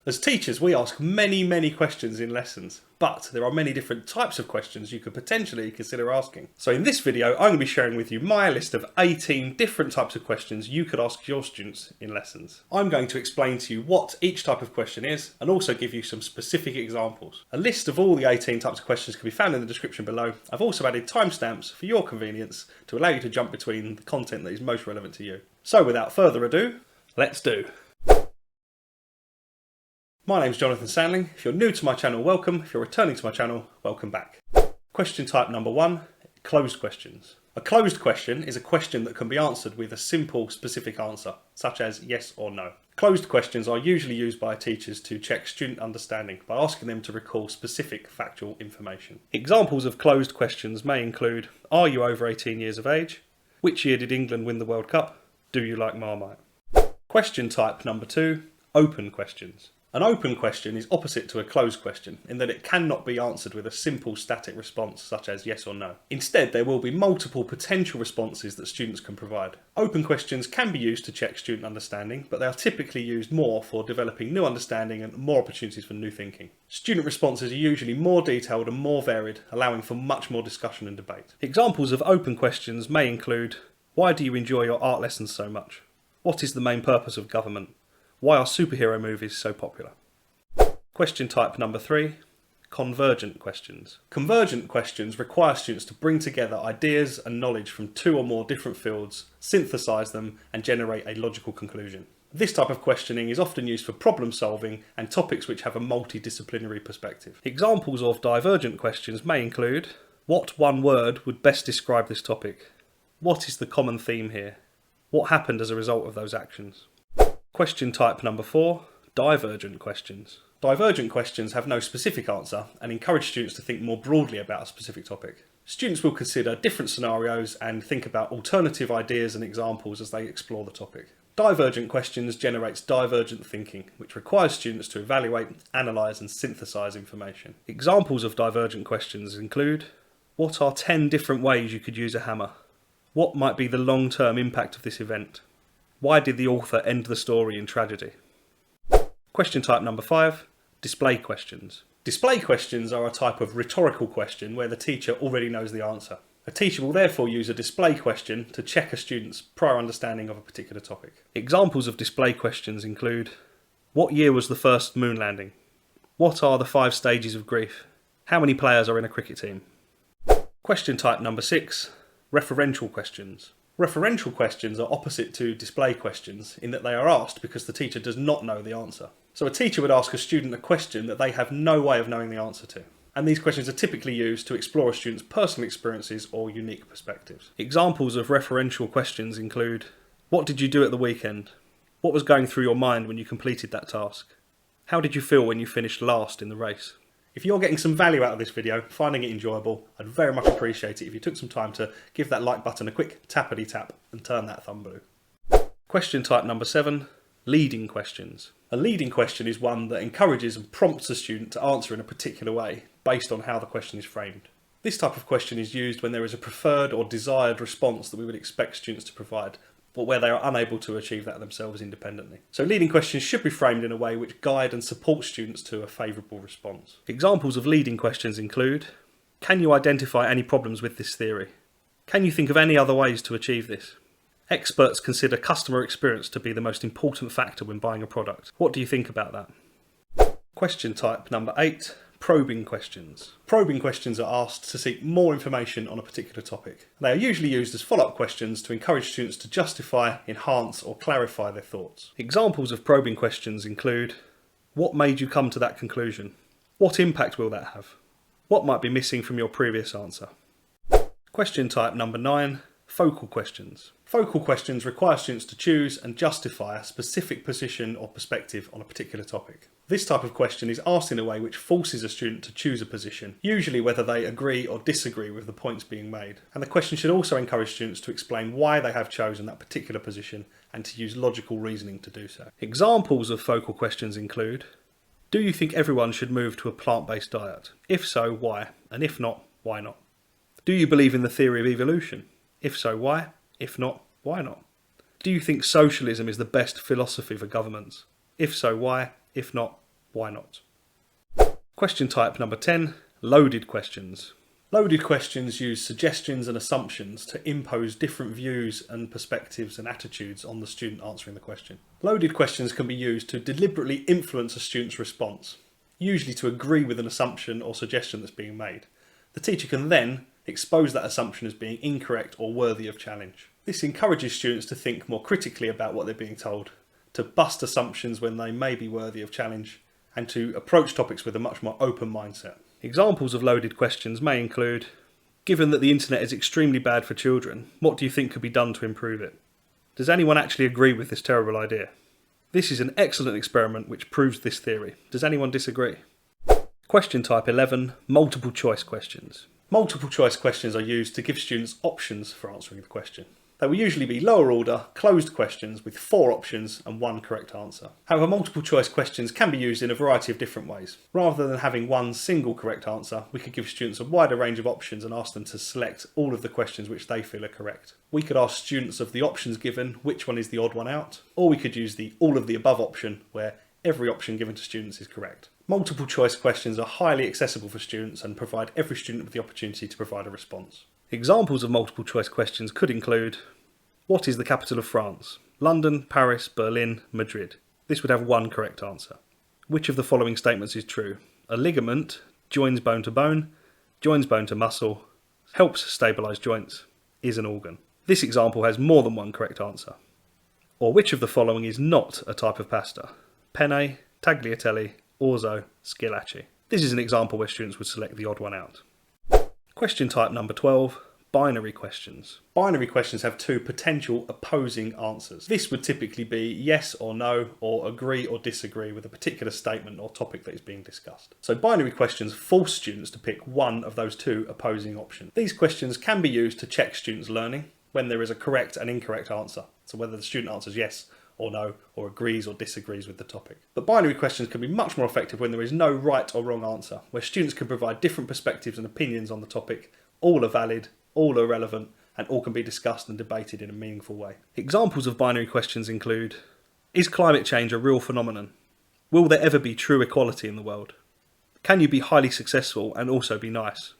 As teachers, we ask many questions in lessons, but there are many different types of questions you could potentially consider asking. So in this video, I'm going to be sharing with you my list of 18 different types of questions you could ask your students in lessons. I'm going to explain to you what each type of question is and also give you some specific examples. A list of all the 18 types of questions can be found in the description below. I've also added timestamps for your convenience to allow you to jump between the content that is most relevant to you. So without further ado, let's do. My name's Jonathan Sandling. If you're new to my channel, welcome. If you're returning to my channel, welcome back. Question type number 1, closed questions. A closed question is a question that can be answered with a simple, specific answer, such as yes or no. Closed questions are usually used by teachers to check student understanding by asking them to recall specific factual information. Examples of closed questions may include, are you over 18 years of age? Which year did England win the World Cup? Do you like Marmite? Question type number 2, open questions. An open question is opposite to a closed question in that it cannot be answered with a simple static response such as yes or no. Instead, there will be multiple potential responses that students can provide. Open questions can be used to check student understanding, but they are typically used more for developing new understanding and more opportunities for new thinking. Student responses are usually more detailed and more varied, allowing for much more discussion and debate. Examples of open questions may include, why do you enjoy your art lessons so much? What is the main purpose of government? Why are superhero movies so popular? Question type number 3, convergent questions. Convergent questions require students to bring together ideas and knowledge from 2 or more different fields, synthesize them, and generate a logical conclusion. This type of questioning is often used for problem solving and topics which have a multidisciplinary perspective. Examples of divergent questions may include, what one word would best describe this topic? What is the common theme here? What happened as a result of those actions? Question type number 4, divergent questions. Divergent questions have no specific answer and encourage students to think more broadly about a specific topic. Students will consider different scenarios and think about alternative ideas and examples as they explore the topic. Divergent questions generates divergent thinking, which requires students to evaluate, analyse and synthesise information. Examples of divergent questions include, what are 10 different ways you could use a hammer? What might be the long-term impact of this event? Why did the author end the story in tragedy? Question type number 5, display questions. Display questions are a type of rhetorical question where the teacher already knows the answer. A teacher will therefore use a display question to check a student's prior understanding of a particular topic. Examples of display questions include, what year was the first moon landing? What are the 5 stages of grief? How many players are in a cricket team? Question type number 6, referential questions. Referential questions are opposite to display questions in that they are asked because the teacher does not know the answer. So a teacher would ask a student a question that they have no way of knowing the answer to. And these questions are typically used to explore a student's personal experiences or unique perspectives. Examples of referential questions include, what did you do at the weekend? What was going through your mind when you completed that task? How did you feel when you finished last in the race? If you're getting some value out of this video, finding it enjoyable, I'd very much appreciate it if you took some time to give that like button a quick tappity tap and turn that thumb blue. Question type number 7, leading questions. A leading question is one that encourages and prompts a student to answer in a particular way, based on how the question is framed. This type of question is used when there is a preferred or desired response that we would expect students to provide, but where they are unable to achieve that themselves independently. So leading questions should be framed in a way which guide and support students to a favourable response. Examples of leading questions include, can you identify any problems with this theory? Can you think of any other ways to achieve this? Experts consider customer experience to be the most important factor when buying a product. What do you think about that? Question type number 8, probing questions. Probing questions are asked to seek more information on a particular topic. They are usually used as follow-up questions to encourage students to justify, enhance or clarify their thoughts. Examples of probing questions include, what made you come to that conclusion? What impact will that have? What might be missing from your previous answer? Question type number 9, focal questions. Focal questions require students to choose and justify a specific position or perspective on a particular topic. This type of question is asked in a way which forces a student to choose a position, usually whether they agree or disagree with the points being made. And the question should also encourage students to explain why they have chosen that particular position and to use logical reasoning to do so. Examples of focal questions include, do you think everyone should move to a plant-based diet? If so, why? And if not, why not? Do you believe in the theory of evolution? If so, why? If not, why not? Do you think socialism is the best philosophy for governments? If so, why? If not, Why not? Question type number 10, loaded questions. Loaded questions use suggestions and assumptions to impose different views and perspectives and attitudes on the student answering the question. Loaded questions can be used to deliberately influence a student's response, usually to agree with an assumption or suggestion that's being made. The teacher can then expose that assumption as being incorrect or worthy of challenge. This encourages students to think more critically about what they're being told, to bust assumptions when they may be worthy of challenge, and to approach topics with a much more open mindset. Examples of loaded questions may include, given that the internet is extremely bad for children, what do you think could be done to improve it? Does anyone actually agree with this terrible idea? This is an excellent experiment which proves this theory. Does anyone disagree? Question type 11, multiple choice questions. Multiple choice questions are used to give students options for answering the question. They will usually be lower order, closed questions with 4 options and 1 correct answer. However, multiple choice questions can be used in a variety of different ways. Rather than having one single correct answer, we could give students a wider range of options and ask them to select all of the questions which they feel are correct. We could ask students of the options given which one is the odd one out, or we could use the all of the above option where every option given to students is correct. Multiple choice questions are highly accessible for students and provide every student with the opportunity to provide a response. Examples of multiple choice questions could include, what is the capital of France? London, Paris, Berlin, Madrid. This would have 1 correct answer. Which of the following statements is true? A ligament joins bone to bone, joins bone to muscle, helps stabilise joints, is an organ. This example has more than 1 correct answer. Or which of the following is not a type of pasta? Penne, tagliatelle, orzo, schillaci. This is an example where students would select the odd one out. Question type number 12, binary questions. Binary questions have 2 potential opposing answers. This would typically be yes or no, or agree or disagree with a particular statement or topic that is being discussed. So binary questions force students to pick one of those 2 opposing options. These questions can be used to check students' learning when there is a correct and incorrect answer. So whether the student answers yes or no, or agrees or disagrees with the topic. But binary questions can be much more effective when there is no right or wrong answer, where students can provide different perspectives and opinions on the topic. All are valid, all are relevant, and all can be discussed and debated in a meaningful way. Examples of binary questions include, is climate change a real phenomenon? Will there ever be true equality in the world? Can you be highly successful and also be nice?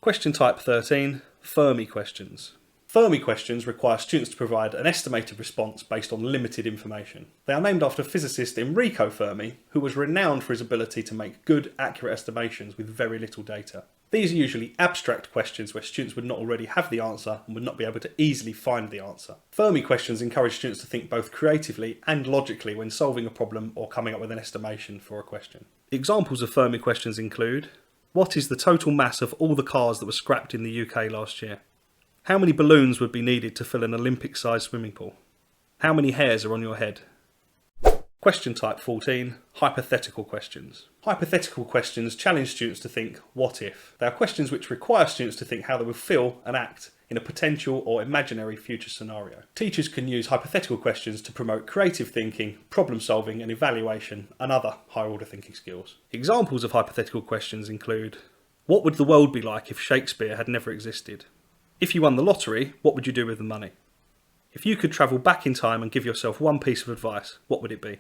Question type 13, Fermi questions. Fermi questions require students to provide an estimated response based on limited information. They are named after physicist Enrico Fermi, who was renowned for his ability to make good, accurate estimations with very little data. These are usually abstract questions where students would not already have the answer and would not be able to easily find the answer. Fermi questions encourage students to think both creatively and logically when solving a problem or coming up with an estimation for a question. Examples of Fermi questions include, what is the total mass of all the cars that were scrapped in the UK last year? How many balloons would be needed to fill an Olympic-sized swimming pool? How many hairs are on your head? Question type 14, Hypothetical Questions. Hypothetical questions challenge students to think, what if? They are questions which require students to think how they would feel and act in a potential or imaginary future scenario. Teachers can use hypothetical questions to promote creative thinking, problem solving and evaluation and other higher order thinking skills. Examples of hypothetical questions include, what would the world be like if Shakespeare had never existed? If you won the lottery, what would you do with the money? If you could travel back in time and give yourself one piece of advice, what would it be?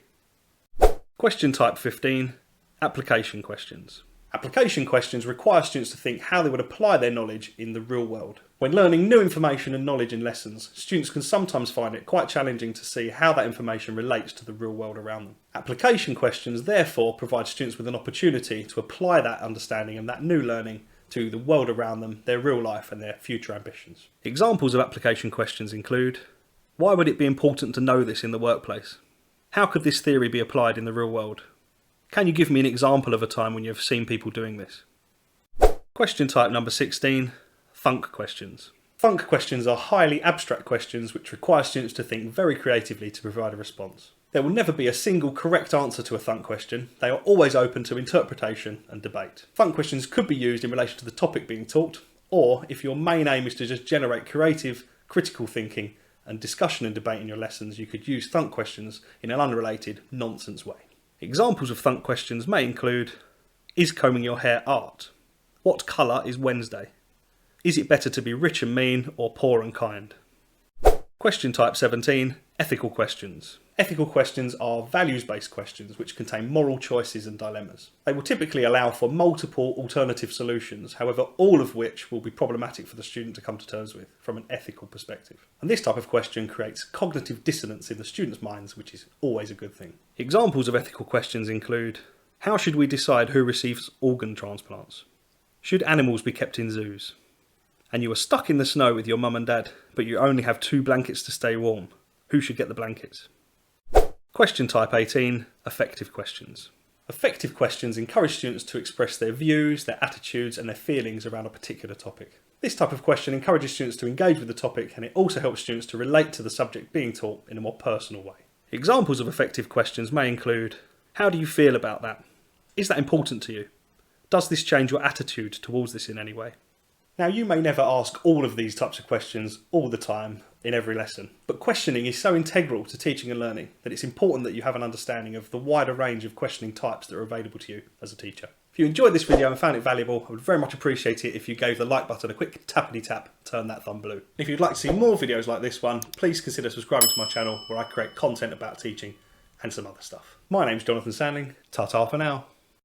Question type 15, Application Questions. Application questions require students to think how they would apply their knowledge in the real world. When learning new information and knowledge in lessons, students can sometimes find it quite challenging to see how that information relates to the real world around them. Application questions therefore provide students with an opportunity to apply that understanding and that new learning to the world around them, their real life and their future ambitions. Examples of application questions include, why would it be important to know this in the workplace? How could this theory be applied in the real world? Can you give me an example of a time when you have seen people doing this? Question type number 16, Thunk Questions. Thunk questions are highly abstract questions which require students to think very creatively to provide a response. There will never be a single correct answer to a Thunk question. They are always open to interpretation and debate. Thunk questions could be used in relation to the topic being taught, or if your main aim is to just generate creative, critical thinking and discussion and debate in your lessons, you could use Thunk questions in an unrelated, nonsense way. Examples of Thunk questions may include, is combing your hair art? What colour is Wednesday? Is it better to be rich and mean or poor and kind? Question type 17, Ethical Questions. Ethical questions are values-based questions which contain moral choices and dilemmas. They will typically allow for multiple alternative solutions, however all of which will be problematic for the student to come to terms with from an ethical perspective. And this type of question creates cognitive dissonance in the students' minds, which is always a good thing. Examples of ethical questions include: how should we decide who receives organ transplants? Should animals be kept in zoos? And you are stuck in the snow with your mum and dad, but you only have 2 blankets to stay warm. Who should get the blankets? Question type 18, affective questions. Affective questions encourage students to express their views, their attitudes and their feelings around a particular topic. This type of question encourages students to engage with the topic, and it also helps students to relate to the subject being taught in a more personal way. Examples of affective questions may include: how do you feel about that? Is that important to you? Does this change your attitude towards this in any way? Now, you may never ask all of these types of questions all the time in every lesson, but questioning is so integral to teaching and learning that it's important that you have an understanding of the wider range of questioning types that are available to you as a teacher. If you enjoyed this video and found it valuable, I would very much appreciate it if you gave the like button a quick tappity tap, turn that thumb blue. If you'd like to see more videos like this one, please consider subscribing to my channel where I create content about teaching and some other stuff. My name's Jonathan Sandling. Ta-ta for now.